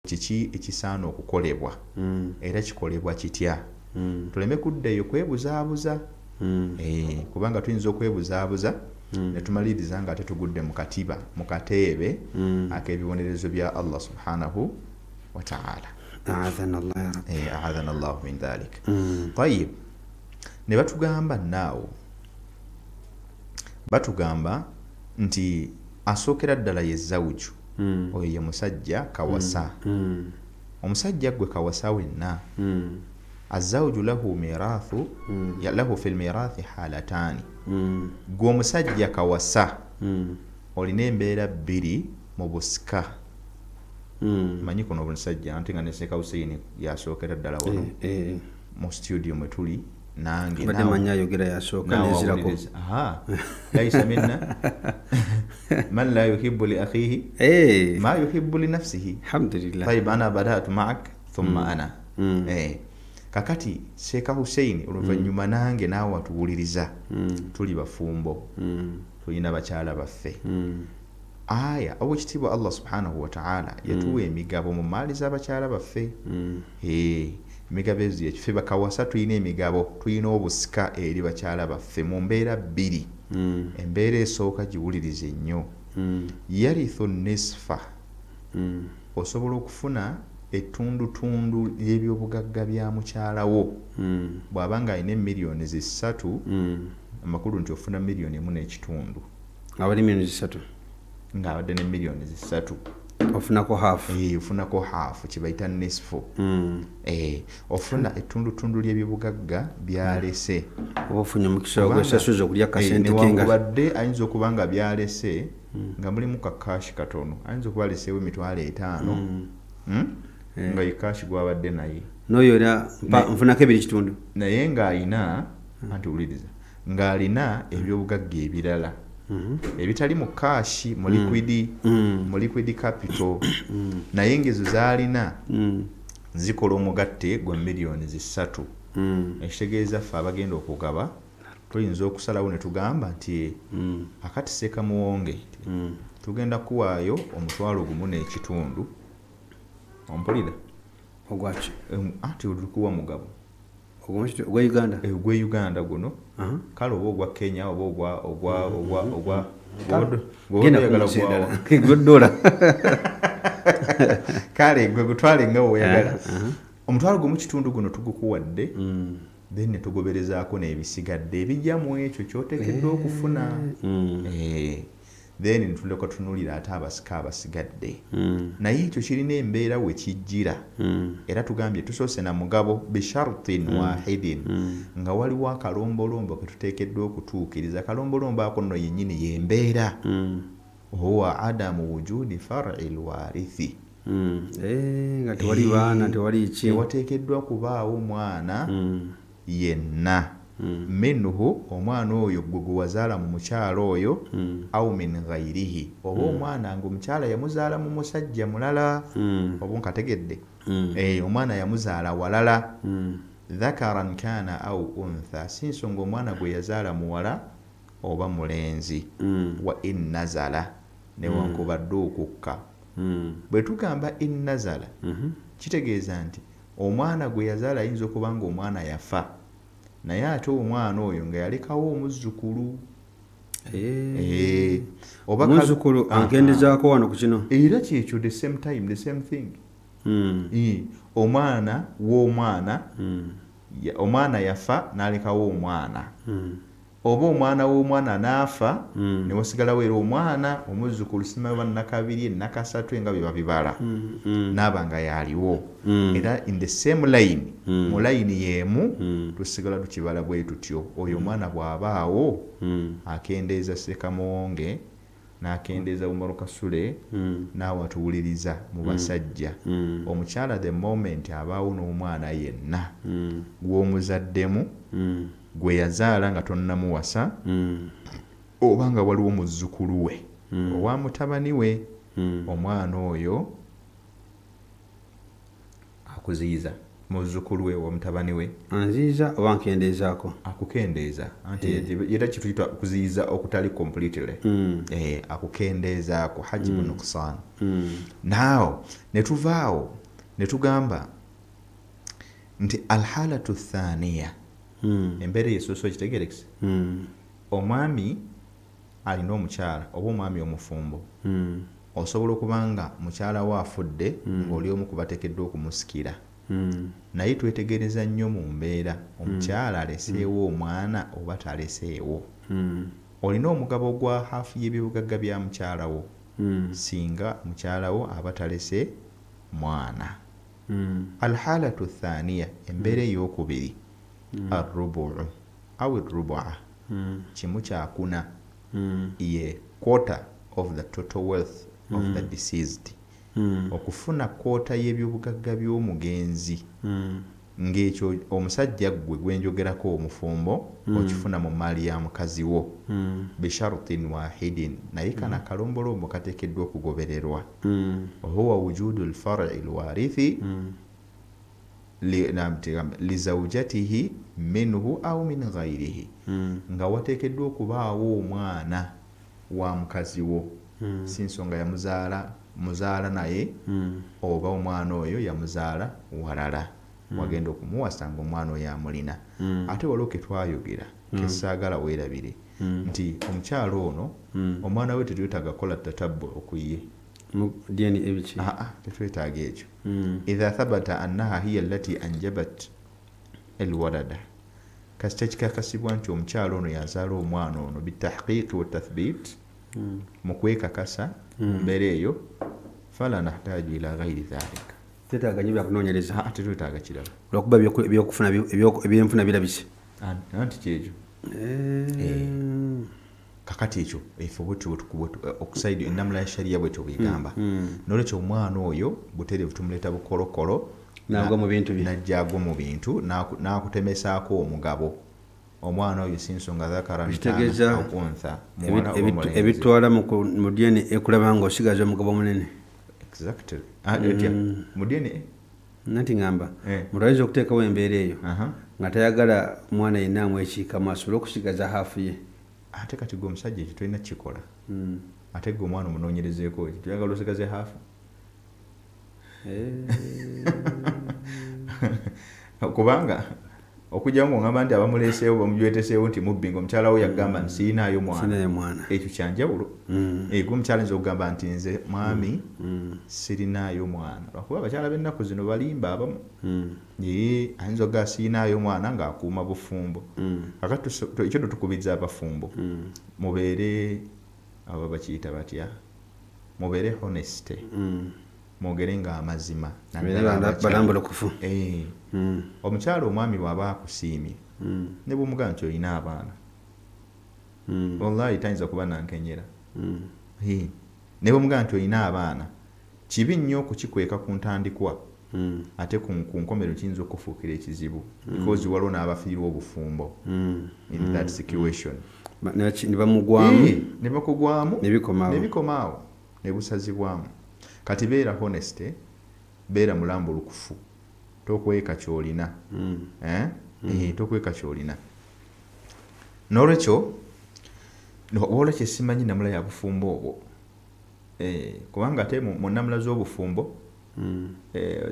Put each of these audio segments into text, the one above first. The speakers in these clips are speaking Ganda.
kiki ekisaana okukolebwa era kikolebwa kitya tuleme kuddayo kwebuzaabuza kubanga tuyinza okwebuzaabuza ne tumaliriza nga tetugudde mu kateebe ak'ebibonerezo bya Allah subhanahu wa ta'ala. A'adhana Allahu min dhalik. Tayyib, ne batugamba naawo batugamba nti asookera ddala ye zawuju oyo ye musajja kawasa omusajja gwe kawasa wenna azawuju lahu fil mirathi halatani gwe omusajja kawasa olina embeera bbiri mu busika manyi kuno omusajja anti nga neseka Hussein yasookera ddala wano mu studio mwe tuli nange bade manya yogera yasooka nezirako laisa minna man la yuhibbu li akhihi ma yuhibbu li nafsihi. Alhamdulillah. Tayyib, ana badatu ma'ak thumma ana kakati Sheikh Hussein oluvannyuma nange naawe watuwuliriza tuli bafumbo tulina bakyala baffe aya obwekitiibwa Allah subhanahu wa ta'ala yatuwa emigabo mu maali z'abakyala baffe emigabo ezo yekiffe bakawasa tulina emigabo tulina obusika eri bakyala baffe mu mbeera bbiri embeera esooka giwulirize nnyo yarithu nisfa osobola okufuna ettundutundu ly'ebyobugagga bya mukyalawo bw'abanga alina miliyoni 3 amakulu nti ofuna miliyoni 1.5 abali miliyoni 3 nga abadde ne miliyoni 3 ofunako half ofunako half kibayita nisfu ofuna ettundutundu ly'ebyobugagga byalese oba ofunye omukisa ogwesasuza okulya kasente kenga newankubadde ayinza okuba nga byalese nga mulimu kakashi katono ayinza okuba aleseewo emitwalo 5 nga yikashi gwabadde naye n'oyo era nfunako 2.5 naye ng'alina anti wuliriza ng'alina ebyobugagga ebirala ebitali mu kashi mu liquid capital naye ngezo zaalina zikola omugatte gwa miliyoni 3 ekitegeeza ffe abagenda okugaba tuyinza okusalawo ne tugamba nti akati Seeka Muwonge tugenda kuwaayo 1.5 ompulira ogwaki ati olikuwa mugabo ogwa Uganda ogwa Uganda guno kale oba ogwa Kenya oba ogwa $1 kale gwe gutwale nga oyagala omutwalo gumu kitundu guno tugukuwadde then ne tugoberezaako n'ebisigadde ebijja mu ekyo kyoteekeddwa okufuna then ntuleka tunulira ate abasika abasigadde naye ekyo kirina embeera we kijjira era tugambye tusoose na mugabo bishartin wahidin nga waliwo akalombolombo ke tuteekeddwa okutuukiriza kalombolombo ako nno yennyini yembeera huwa adamu wujudi far'i lwarithi nga tewali baana tewali ki tewateekeddwa kubaawo mwana yenna minhu omwana oyo gwe wazaala mu mukyala oyo au min ghairihi oba omwana nga omukyala yamuzaala mu musajja mulala oba nkategedde omwana yamuzaala walala dhakaran kana au untha si nsonga omwana gwe yazaala muwala oba mulenzi wa in nazala newankubadde okukka bwe tugamba in nazala kitegeeza nti omwana gwe yazaala ayinza okuba nga omwana yafa naye ate omwana oyo nga yalekawo omuzzukulu oba muzzukulu agendezaako wano ku kino era kyekyo the same time the same thing omwana w'omwana omwana yafa n'alekawo omwana oba omwana w'omwana n'afa ne wasigalawo era omwana omuzzukulu simayo nakabiri nakasatu nga bye babibala n'aba nga yaliwo era in the same line mu layini yeemu tusigala tukibala bwe tutyo oyo omwana bw'abaawo akendeeza Seeka Muwonge n'akendeeza Umaru Kasule naawe atuwuliriza mu basajja omukyala the moment abaawo n'omwana yenna gw'omuzaddemu gwe yazaala nga tonnamuwasa oba nga waliwo muzzukulu we owa mutabani we omwana oyo akuziyiza muzzukulu we wa mutabani we anziiza oba nkendeezaako akukendeeza anti era kituyita kuziyiza okutali completely akukendeezaako hajibu nuqsan. Naawo ne tuvaawo ne tugamba nti alhalatu thaniya embeera yesoso kitegerekise omwami alina omukyala oba omwami omufumbo osobola okubanga mukyala we afudde ng'oli omu kubateekeddwa okumusikira naye twetegereza nnyo mu mbeera omukyala aleseewo omwana oba taleseewo olina omugabo gwa haafu y'ebyobugagga bya mukyala wo singa mukyala wo aba talese mwana. Alhalatu thaniya embeera ey'okubiri arrubu aw arrubua kimu kyakuna ye quarter of the total wealth of the deceased okufuna koota y'ebyobugagga by'omugenzi ng'ekyo omusajja gwe gwenjogerako omufumbo okifuna mu maali ya mukazi wo bisharutin wahidin naye kana kalombolombo kateekeddwa okugobererwa ohuwa wujudu lfar'i lwarithi lizaujatihi minhu au min ghairihi nga wateekeddwa okubaawo omwana wa mukazi wo si nsonga muzaala naye oba omwana oyo yamuzaala walala wagenda okumuwasa nga omwana oyo amulina. Ate waliwo ke twayogera kesaagala weerabire nti omukyalo ono omwana we tetwetaaga kukola tatabbu okuye DNA ebiki tetwetaaga ekyo idha thabata annaha hiya allati anjabat alwalada kasita kikakasibwa nti omukyalo ono yazaala omwana ono bitahqiqi wa tathbit mu kwekakasa mbeera eyo fala nahtaju ila ghairi dhalika tetaaga nyo byakunoonyereza tetwetaaga kirala lwakuba ebyenfuna birabise anti kyekyo kakati ekyo efe okusaidi ennamula ya shariya bwetyo bwegamba nolwekyo omwana oyo butereevu tumuleeta bukolokolo najjaago mu bintu n'akutemesaako omugabo omwana oyo si nsonga zakaraokuntha ebitwala mu DNA ekulaba nga osigaza omugabo munene exactly mu DNA nati ngamba mulwaiza okuteekawo embeera eyo nga tayagala mwana yenna amwekiikamu asobole okusigaza haafu ye ate kati gwe omusajja ekyo tolina kukikola ate gwe omwana omunoonyerezeeko ekyo tuyagala osigaze haafu kubanga okujjamu ng'ogamba nti abamuleeseewo bamujweteseewo nti mubbi ng'omukyala we yagamba nti sirinaayo mwana ekyo kyanjawulo gwe omukyala nza okugamba nti nze mwami sirinaayo mwana lwakuba abakyala b'ennaku zino balimba abamu ayinza okugaa sirinaayo mwana ng'akuuma bufumbo kakati ekyo tutukubiriza abafumbo mubeere abo bakiyita batya mubeere honesty mwogere nga amazima balambulukufu omukyala omwami bw'aba akusiimye ne bw'omugamba nti olina abaana wallahi tayinza kuba nankenyera ne bw'omugamba nti olina abaana kibi nnyo okukikweka ku ntandikwa ate ku nkomerero kiyinza okufuukira ekizibu because waliwo n'abafiirwa obufumbo in that situation ne bakugwamu nebikomaawo ne busazibwamu. Kati beera honesty beera mulambulukufu tokweka kyolina tokweka kyolina n'olwekyo wabula kyesimanyi namula ya bufumbo obwo kubanga ate mu namula z'obufumbo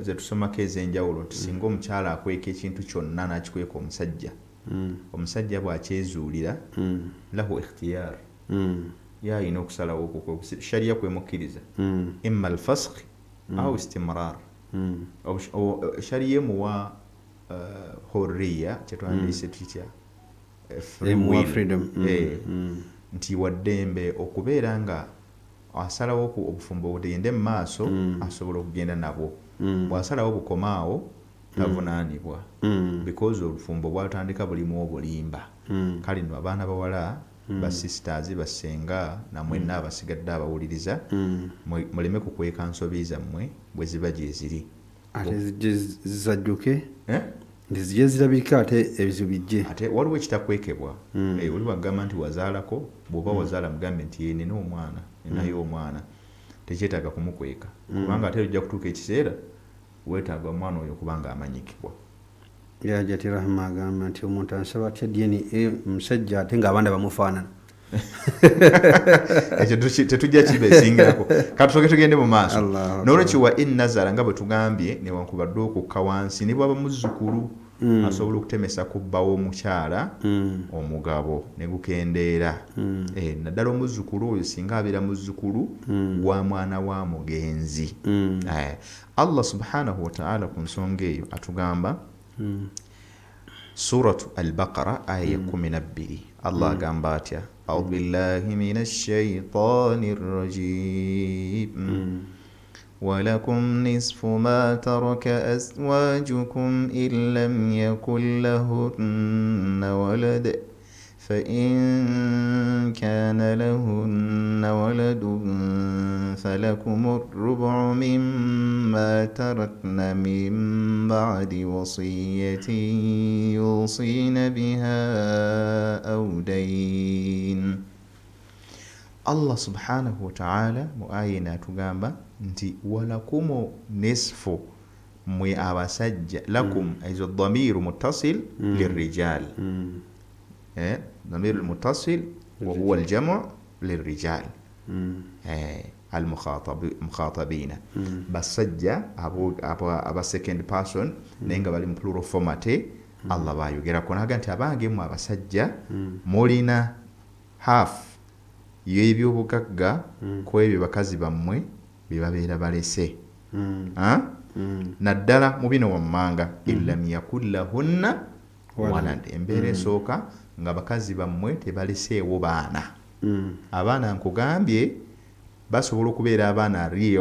ze tusomako ez'enjawulo tusinga omukyala akweka ekintu kyonna n'akikweka omusajja omusajja bw'akyezuulira lahu ikhtiyar yalina okusalawo okwo shariya kwemukkiriza imma alfasq au istimrar shariya emuwa hurriya kyetwandiyise tutya freedom nti waddembe okubeera nga asalawo obufumbo bugende mu maaso asobola okugenda nabwo bw'asalawo bukomaawo tavunaanibwa because obufumbo bwatandika bulimu obulimba kale nno abaana bawala ba sisters basenga na mwenna abasigadde abawuliriza muleme kukweka nsobi zammwe bwe ziba gye ziri ate zizajjuke ndizije zirabika ate ebizibu bijje ate waliwo ekitakwekebwa oli wagamba nti wazaalako bw'oba wazaala mugambe nti yenina omwana enayo omwana tekyetaaga kumukweka kubanga ate ojja kutuuka ekiseera weetaaga omwana oyo kubanga amanyikibwa. Jati Rahma agamba nti omuntu ansaba atya ddiini musajja ate ng'abaana bamufaanana. Ekyo tetujja kibeesingirako katusoke tugende mu maaso. N'olwekyo wa in nazara nga bwe tugambye newankubadde okukka wansi ne bwaba muzzukulu asobola okutemesa kubbawo omukyala omugabo ne gukendeera. Naddala omuzzukulu oyo singa abeera muzzukulu wa mwana wa mugenzi. Allah subhanahu wa ta'ala ku nsonga eyo atugamba suratu al-Baqara aya 12 Allah agamba atya a'udhu billahi minash shaitanir rajim ولكم نصف ما ترك أزواجكم إن لم يكن لهن ولد فإن كان لهن ولد فلكم الربع مما تركن من بعد وصية يوصين بها أو دين. Allah subhanahu wa ta'ala mu ayina tugamba nti walakumu nisfu mwe abasajja lakum aizo dhamiru muttasil lirrijal dhamiru muttasil wa huwa aljamu lirrijal المخاطبين basajja aba second person nenga bali mu plural format Allah bayogera konaga nti abange mu abasajja mulina half y'ebyobugagga ku ebyo bakazi bammwe bye babeera balese. Naddala mu bino wammanga illam yakul lahunna walad, embeera esooka nga bakazi bammwe tebaleseewo baana. Abaana nkugambye basobola okubeera abaana really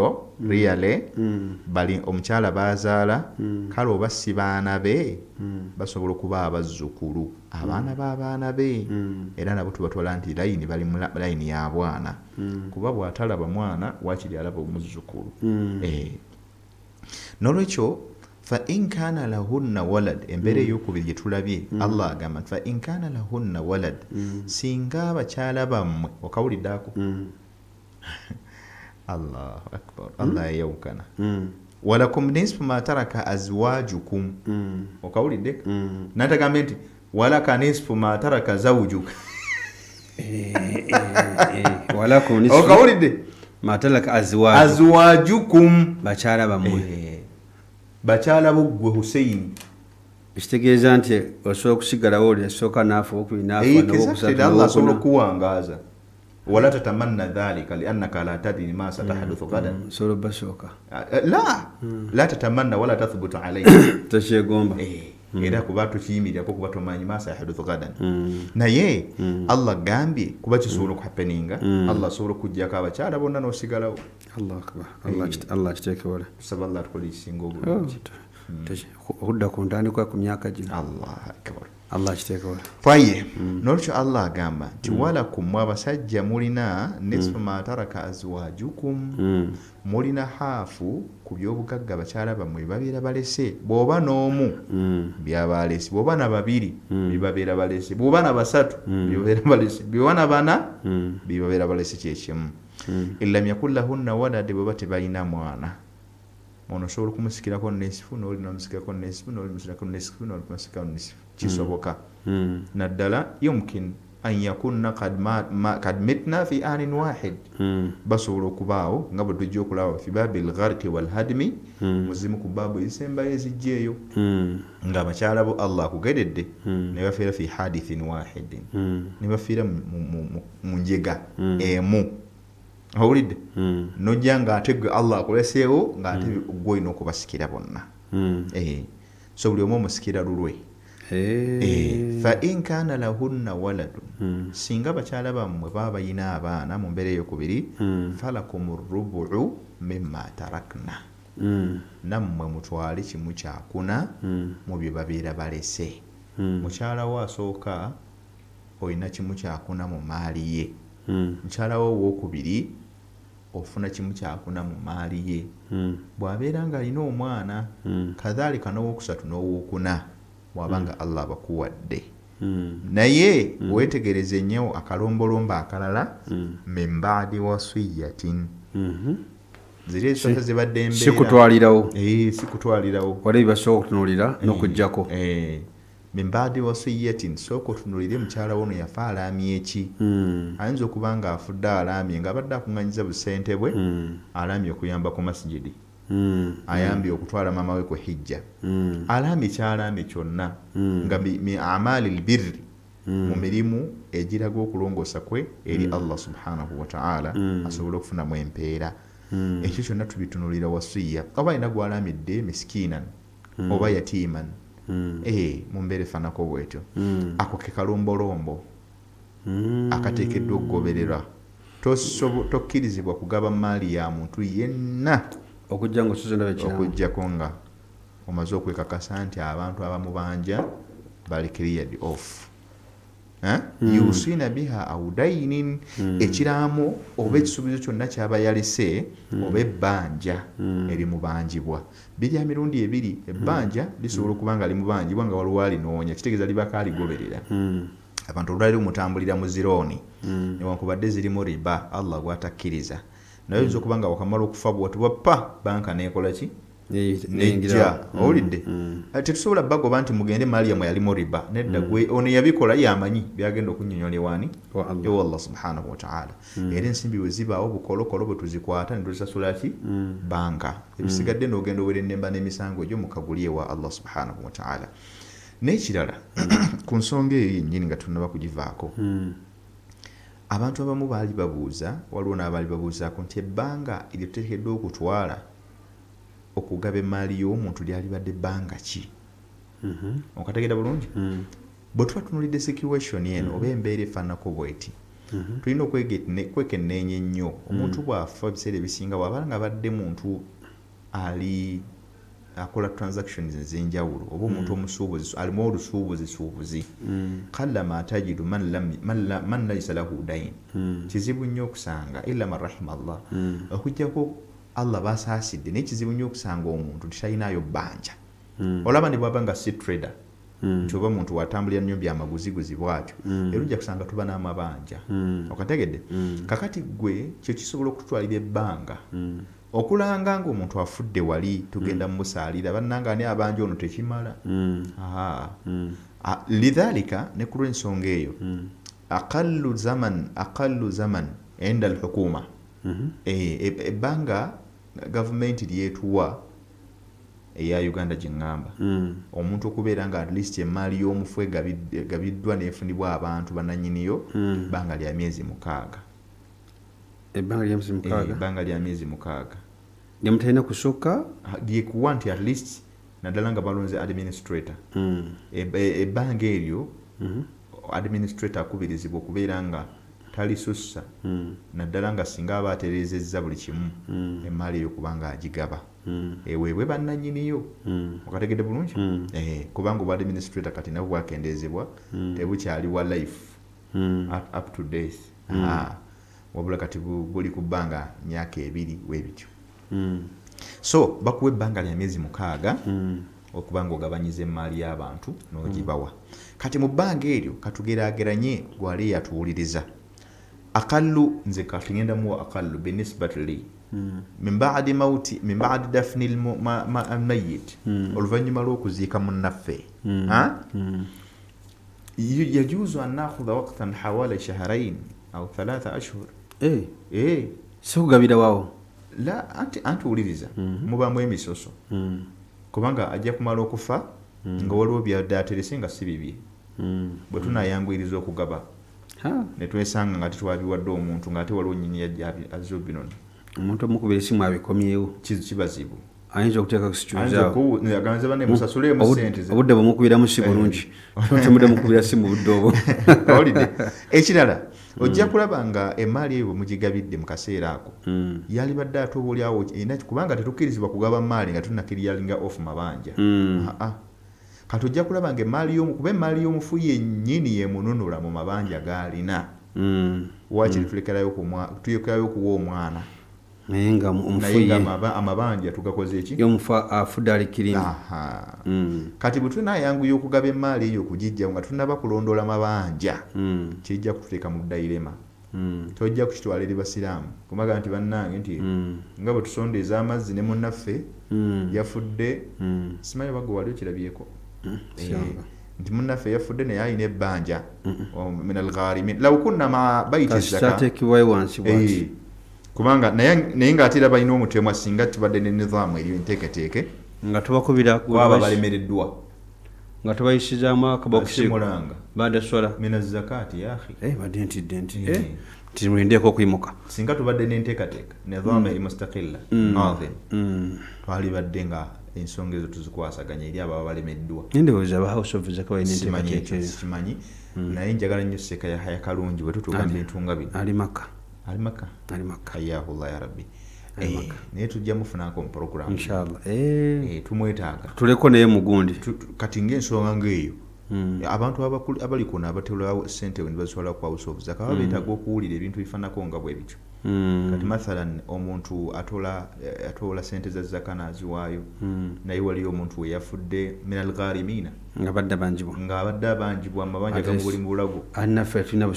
bali omukyala bazaala kale oba si baana be basobola okuba abazzukulu abaana b'abaana be era nabo tubatwala nti layini bali mu layini ya bwana kuba bw'atalaba mwana wakiri alaba omuzzukulu. N'olwekyo fa in kana lahunna walad embeera ey'okubiri gye tulabye Allah agamba fa in kana lahunna walad singa abakyala bammwe okawulidde ako Allahu akbar Allah yawkana walakum nisfu ma taraka azwajukum okawulidde natagambe nti walaka nisfu ma taraka zawjuka walakum nisfu okawulidde ma taraka azwajukum bakyala bammwe bakyala bugwe Hussein ekitegeeza nti osobola okusigalawo oli asooka naafa okubiri naafa n'owokusatu Allah asobola okuwangaza ولا تتمنى ذلك لأنك لا تدري ما ستحدث غدا. سورة بسوكا. لا تتمنى ولا تثبت عليه. تشيغومبا. Era kuba tukiyimira ko kuba tomanyi masa yahduthu gadan. Naye Allah gambye kuba kisobola okuhappeninga Allah asobola okujjako abakyala bonna n'osigalawo. Allahu akbar. Allah kiteeke wala. Tusaba Allah tukola ekisinga obulungi. Okudda ku ntandikwa ku myaka gino. Allahu akbar. Allah kiteeke wala. Faye n'olwekyo Allah agamba nti walakum abasajja mulina nisfu ma taraka azwajukum mulina haafu ku by'obugagga abakyala bammwe babeera balese bw'oba n'omu byabalese bw'oba na babiri bibabeera balese bw'oba na basatu bibabeera balese bw'oba na bana bibabeera balese kyekimu illam yakul lahunna walad bw'oba tebalina mwana ono osobola okumusikirako nesifu n'oli n'omusikirako nesifu n'oli musikirako nesifu n'oli musikirako nesifu kisoboka naddala yumkin an yakunna kad mitna fi anin wahid basobola okubaawo nga bwe tujja okulaba fi babil gharqi wal hadmi muzimu ku baabu ezisembayo ezijja eyo nga abakyala bo Allah akugededde ne bafiira fi hadithin wahidin ne bafiira mu njega emu awulidde nojja ng'ate gwe Allah akuleseewo ng'ate gwe olina okubasikira bonna so buli omu omusikira lulwe fa in kana lahunna waladun singa bakyala bammwe baba bayina abaana mu mbeera eyokubiri falakum rubu'u mimma tarakna nammwe mutwale kimu kyakuna mu bye babeera balese mukyala wo asooka olina kimu kyakuna mu maali ye mukyala wo owokubiri ofuna kimu kyakuna mu maali ye bw'abeera ng'alina omwana kadhalika n'owokusatu n'owokuna wabanga Allah abakuwadde naye wetegereze nnyo akalombolombo akalala min ba'di wasiyatin ziri ezisoka zibadde embeera sikutwalirawo wali basobola okutunuulira n'okuggyako min baadi wasiyatin sooka otunuulire mukyala wono yafa alaamye eki ayinza okuba nga afudde alaamye ng'abadde akuŋŋanyiza busente bwe alaamye okuyamba ku masijidi ayambye okutwala maama we ku hijja alaamye kyalaamye kyonna nga mi amaali lbirri mu mirimu egiraga okulongoosa kwe eri Allah subhanahu wa ta'ala asobole okufunamu empeera ekyo kyonna tubitunulira wasiya oba alina gw'alaamidde miskiinan oba yatiiman mu mbeera efaanako bwetyo ako ke kalombolombo akateekeddwa okugobererwa tokkirizibwa kugaba maali ya muntu yenna okuggyako nga omaze okwekakasa nti abantu abamubanja bali cleared off yusina biha audainin ekiraamo oba ekisuubizo kyonna kyaba yalese oba ebbanja erimubanjibwa birya mirundi ebiri ebbanja lisobola okuba nga limubanjibwa nga waliwo alinoonya kitegeeza libaka aligoberera abantu olwaliro mutambulira mu zirooni newankubadde zirimu riba Allah gwatakkiriza naye oyinza okuba nga wakamala okufa bwatibwa pa banka nekola ki nejja owulidde tetusobola bagoba nti mugende Mariyamu yalimu riba nedda gwe ono yabikola yamanyi byagenda okunnyonnyolewani ewa Allah subhanahu wa ta'ala era ensimbi bwe zibaawo bukolokolo bwe tuzikwata ne tuzisasula ki banka ebisigadde n'ogenda owera ennemba n'emisango egyo mukaguli ewa Allah subhanahu wa ta'ala n'ekirala ku nsonga eyo yennyini nga tunnaba kugivaako abantu abamu baali babuuza waliwo n'abaali babuuzaako nti ebbanga eryo tuteekeddwa okutwala okugaba emaali y'omuntu lyalibadde bbanga ki okategeera bulungi bwe tuba tunulidde situation eno oba embeera efaanako bweti tulina okwekenneenya ennyo omuntu bw'afa ebiseera ebisinga bw'aba nga abadde muntu ali akola transactions ez'enjawulo oba omuntu omusuubuzi alimu olusuubuzi kallama tajidu man laysa lahu dayn kizibu nnyo okusanga illa man rahima Allah okujjako Allah basaasidde n'ekizibu nnyo okusanga omuntu titalinayo bbanja olaba ne bwaba nga si trader nti oba muntu watambulira nnyo byamaguzi bwatyo era ojja kusanga tuba n'amabanja okategedde kakati gwe kyo kisobola okutwalira ebbanga okulanga ng'omuntu afudde wali tugenda mumusaalira bannanga ani abanja ono tekimala lidhalika ne ku lw'ensonga eyo aqallu zaman enda alhukuma ebbanga gavumenti lyetuwa eya Uganda gyengamba omuntu okubeera nga at least emaali y'omufu egabiddwa neefunibwa abantu bannannyiniyo ebbanga lya myezi 6 ebbanga lya myezi 6 nemutalina kusooka lyekuwa nti at least naddala nga balonze administrator ebbanga eryo administrator akubirizibwa okubeera nga talisussa naddala nga singa aba atereezezza buli kimu emaali eyo kubanga agigaba eweebwe bannannyiniyo okategedde bulungi kubanga obwa administrator kati nabwo bwakendeezebwa tebukyali wa life up to date wabula kati buli ku bbanga myaka 2 weebityo so bakuwa ebbanga lya myezi 6 okuba nga ogabanyiza emaali y'abantu n'ogibawa kati mu bbanga eryo katugeraageranye gwali yatuwuliriza aqallu nze katugenda mu aqallu binisbati li min ba'di dafni al-mayyit oluvannyuma lw'okuziika munnaffe yajuuzu an nakhudha waqtan hawala shahrayn aw 3 ashhur sikugabira waawo la anti uliriza mubamu emisoso kubanga ajja kumala okufa nga waliwo byaddaterese nga si bibye bwe tunayanguyiriza okugaba netwesanga nga tetwabiwadde omuntu ng'ate waliwo nnyini azzo binono omuntu omukubira esimu abikomyewo kibazibu ayinza okuteeka ku situzaawo aganze banne musasulemu ssente obudde bwemukubiramu si bulungi temudde mukubira simu budde obwo olidde ekirala ojja kulaba nga emaali eyo bwemugigabidde mu kaseera ako yalibadde ate obaoliawo kubanga tetukkirizibwa kugaba maali nga tunakiriyalinga off mabanja kati ojja kulaba nga kuba emaali y'omufu yennyini yemununula mu mabanja g'alina wakiri tulekerayo okuwa omwana naye nga amabanja tugakoze eki y'omufu afudde alikirimu kati bwe tunayanguya okugaba emaali eyo okugijja nga tunaba kulondola mabanja kijja kututeeka mu dayirema tojja kukitwala eri basiraamu kumaga nti bannange nti nga bwe tusondeeza amazzi ne munnaffe yafudde simanyi oba gwe wali okirabyeko nti munnaffe yafudde naye alina ebbanja min algharimin law kunna ma baiti zaka kubanga naye ng'ate era balina omutemu singa tubadde n'enizaamu eri enteeketeeke nga tubakubira kwaba balemereddwa nga tubayisizaamu akabokisi baada swala mina zakati ya akhi badde nti timulindeeko okuyimuka singa tubadde n'enteekateeka nizaamu eri mustaqilla nazim twali badde nga ensonga ezo tuzikwasaganya eri ababa balemeddwa ndowooza aba house of zaka balina enteekateeka simanyi naye njagala nnyo Seeka Yahya Kalungi bwe tutuuka mu bintu nga bino ali Makka hayahullah ya rabbi naye tujja mufunako mu program inshallah tumwetaaga tuleko naye mugundi kati ng'ensonga ng'eyo abantu abali kuno abatolawo ssente we nibazisobola ku house of zaka baba beetaaga okuwulira ebintu bifaanako nga bwe bityo kati mathalan omuntu atoola ssente za zaka n'aziwaayo naye waliyo omuntu we yafudde min algharimina ng'abadde abanjibwa amabanja gamu buli mu bulago naffe tulina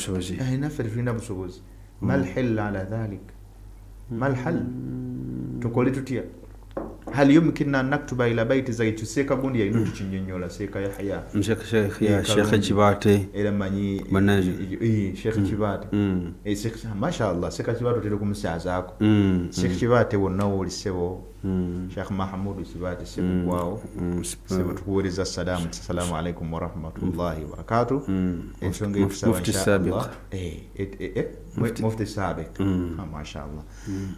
busobozi mal hil ala dhalik mal hal tukole tutya hal yumkinna an naktuba ila baiti zaitu Seeka gundi yalina tukinyonnyola Seeka Yahya Sheikh Kibate era manyi Sheikh Kibate mashallah Seeka Kibate otera okumusaazaako Sheikh Kibate wonna wolisebo Sheikh Mahamudu Kibate sebugwawo sebo tukuweereza assalamu alaikum wa rahmatullahi wa barakatuh ensonga etusaba inshallah mufti sabiq mashallah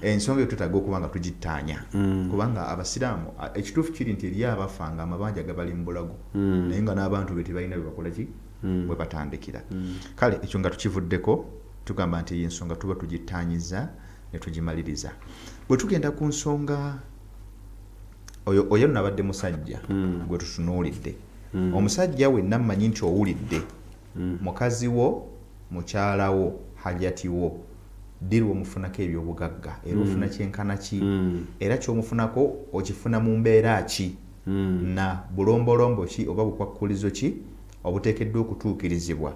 ensonga etutaaga okuba nga tugittaanya kubanga abasiraamu ekituufu kiri nti eri abafanga amabanja gabali mu bulago naye nga n'abantu be tebalina bwe bakola ki bwe batandikira kale ekyo nga tukivuddeko tugamba nti ensonga tuba tugittaanyiza ne tugimaliriza bwe tugenda ku nsonga oyo nabadde musajja gwe tutunuulidde omusajja wenna mmanyi nti owulidde mukazi wo mukyala wo hajati wo diri omufunako ebyobugagga era ofuna kyenkana ki era kyomufunako okifuna mu mbeera ki na bulombolombo ki oba bukwakkulizo ki obuteekeddwa okutuukirizibwa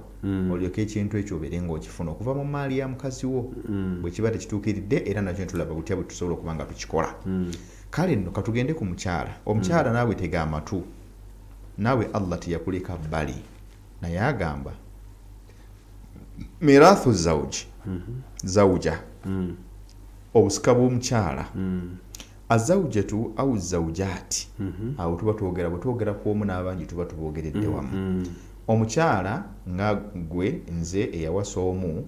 olyoke ekintu ekyo obeere ng'okifuna okuva mu maali ya mukazi wo bwe kiba tekituukiridde era nakyo ntulaba butya bwe tusobola okuba nga tukikola kale nno katugende ku mukyala omukyala naawe tega amatu naawe Allah teyakuleka bbali naye agamba mirathu zawuja obusika bw'omukyala azawujatu au zawujati awo tuba twogera bwe twogera ku omu n'abangi tuba tubogeredde wamu omukyala nga gwe nze eyawasa omu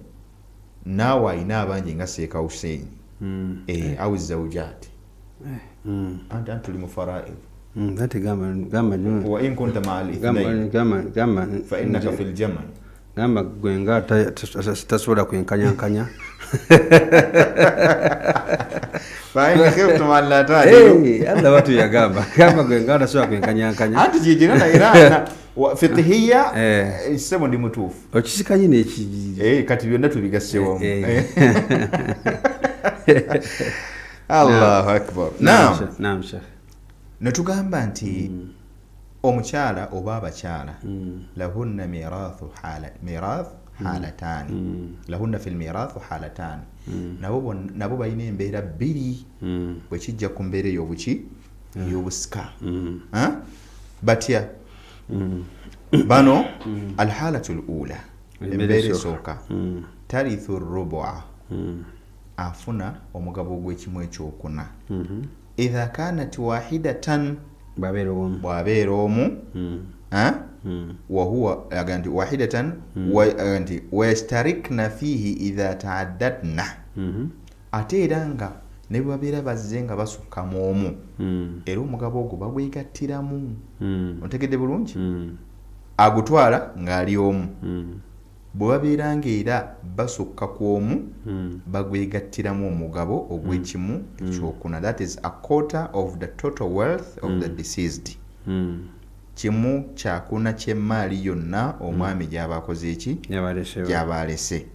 naawe ayina abangi nga Seeka Hussein au zawujati anti tuli mu faraid wa in kunta ma'al ithnayn fa innaka fil jama' gamba gwenga tasobola kwenkanyankanya faina khiftum alla ta'dilu alla watu yagamba gamba gwenga tasobola kwenkanyankanya anti jijina na irana fiqhiyya isemo ndi mutufu okisikanye neki kati byonna tubigasewo Allahu akbar naam sheikh netugamba nti omukyala oba abakyala lahunna mirath halatani lahunna fil mirath halatani nabo balina embeera bbiri bwe kijja ku mbeera ey'obuki ey'obusika batya bano alhalatu lula embeera esooka tarithu rubua afuna omugabo gw'ekimu ekyokuna idha kanat wahidatan bw'abeera omu wahuwa agandi wahidatan agandi wayashtarikna fihi idha taaddatna ate era nga ne bwabeera bazze nga basukka mu omu era omugabo ogwo bagwegattiramu otegedde bulungi agutwala ng'ali omu bwe babeera ng'era basukka ku omu bagwegattiramu omugabo ogw'ekimu ekyokuna that is a quarter of the total wealth of the deceased kimu kyakuna ky'emmaali yonna omwami gy'aba akoze eki gy'aba alese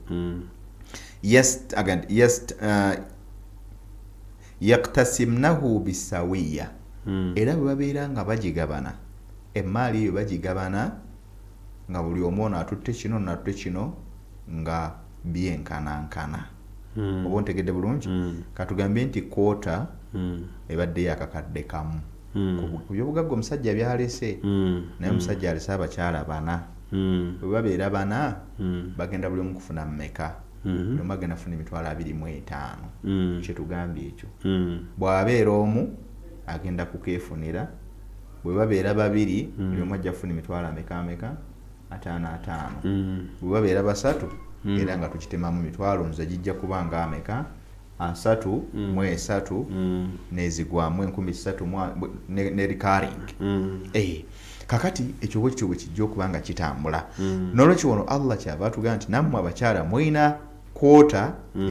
yaktasimnahu bisawiya era bwe babeera nga bagigabana emmaali eyo bagigabana nga buli omu ono atutte kino natutte kino nga byenkanankana oba ontegedde bulungi katugambye nti kwota ebadde yakakadde kamu ku byobugagga omusajja byalese naye omusajja alese abakyala 4 bwe babeera 4 bagenda buli omu kufuna mmeka buli omu agenda funa $25,000 kyetugambye ekyo bw'abeera omu agenda kukeefunira bwe babeera 2 buli omu ajja kufuna $50,000 bwe babeera 3 era nga tukitemamu mitwalo nze gijja kuba nga ameka 3 nezigwamu 30,000 ne recurring kakati ekyo bwe kijja okuba nga kitambula n'olwekyo wano Allah kyava atugamba nti nammwe abakyala mulina kwota